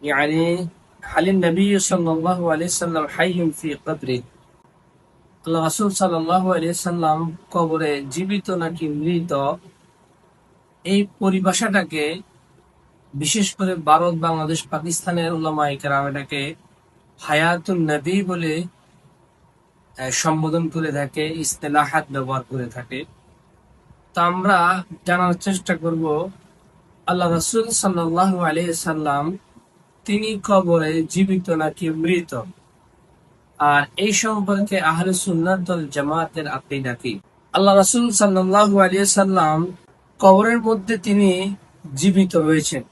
يعني هل النبي صلى الله عليه وسلم حي في قبره আল্লাহ রাসূল সাল্লাল্লাহু আলাইহি সাল্লাম কবরে জীবিত নাকি মৃত, এই পরিভাষাটাকে বিশেষ করে ভারত, বাংলাদেশ, পাকিস্তানের উলামায়ে কেরাম এটাকে হায়াতুন নবী বলে সম্বোধন করে থাকে, ইস্তেলাহাত ব্যবহার করে থাকে। তো আমরা জানার চেষ্টা করব আল্লাহ রাসূল সাল্লাল্লাহু আলাইহি সাল্লাম তিনি কবরে জীবিত নাকি মৃত, আর এই সম্পর্কে আহলে সুন্নাত ওয়াল জামাতের আকীদা কি। আল্লাহ রাসূল সাল্লাল্লাহু আলাইহি সাল্লাম কবরের মধ্যে তিনি জীবিত রয়েছেন,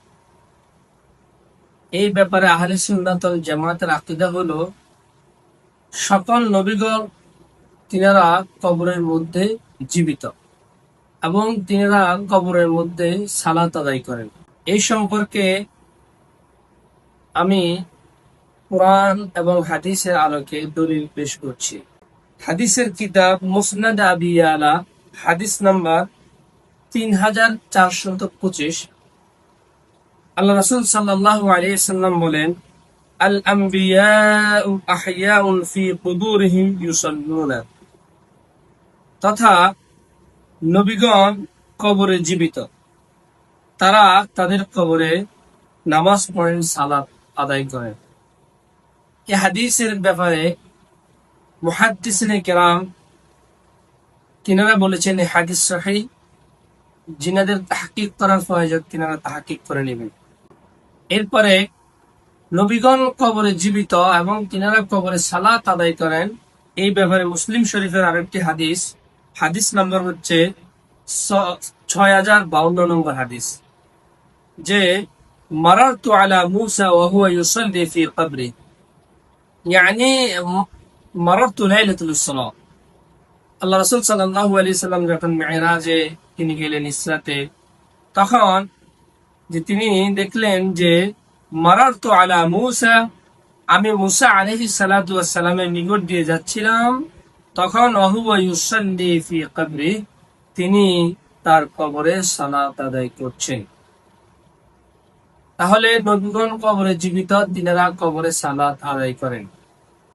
এই ব্যাপারে আহলে সুন্নাত ওয়াল জামাতের আকীদা হলো সকল নবীগণ তিনারা কবরের মধ্যে জীবিত এবং তিনারা কবরের মধ্যে সালাত আদায় করেন। এই সম্পর্কে আমি কোরআন এবং হাদিসের আলোকে দলিল পেশ করছি। হাদিসের কিতাব মুসনাদ আবি ইয়ালা, হাদিস নাম্বার 3425। আল্লাহ রাসূল সাল্লাল্লাহু আলাইহি সাল্লাম বলেন, আল আম্বিয়াউ আহইয়াউন ফি কুবুরিহিম ইউসাল্লুনা, তথা নবীগণ কবরে জীবিত, তারা তাদের কবরে নামাজ পড়েন, সালাত আদায় করেন। এই হাদিসের ব্যাপারে মুহাদ্দিসিনে কেরাম তিনারা বলেছেন এই হাদিস সহিহ, যিনাদের তাহকিক করার প্রয়োজন তিনারা তাহকিক করে নেবেন। এরপরে নবীগণ কবরে জীবিত এবং তিনারা কবরে সালাত আদায় করেন, এই ব্যাপারে মুসলিম শরীফের আরেকটি হাদিস, হাদিস নাম্বার হচ্ছে 6052 নম্বর হাদিস, যে মারারতু আলা মুসা ওয়া হুয়া ইউসাল্লি ফি কবরি, يعني مررت ليلة الإسراء। আল্লাহ রাসূল সাল্লাল্লাহু আলাইহি সাল্লাম যখন মিরাজে তিনি গেলেন, ইসরাতে, তখন যে তিনি দেখলেন যে মারারতু আলা মুসা, আমি মুসা আলাইহিস সালাতু ওয়াস সালামের নিকট দিয়ে যাচ্ছিলাম, তখন ওয়া ইউসাল্লি ফি কবরি, তিনি তার কবরে সালাত আদায় করছেন। তাহলে নবীগণ কবরে জীবিত, তিনারা কবরে সালাত আদায় করেন।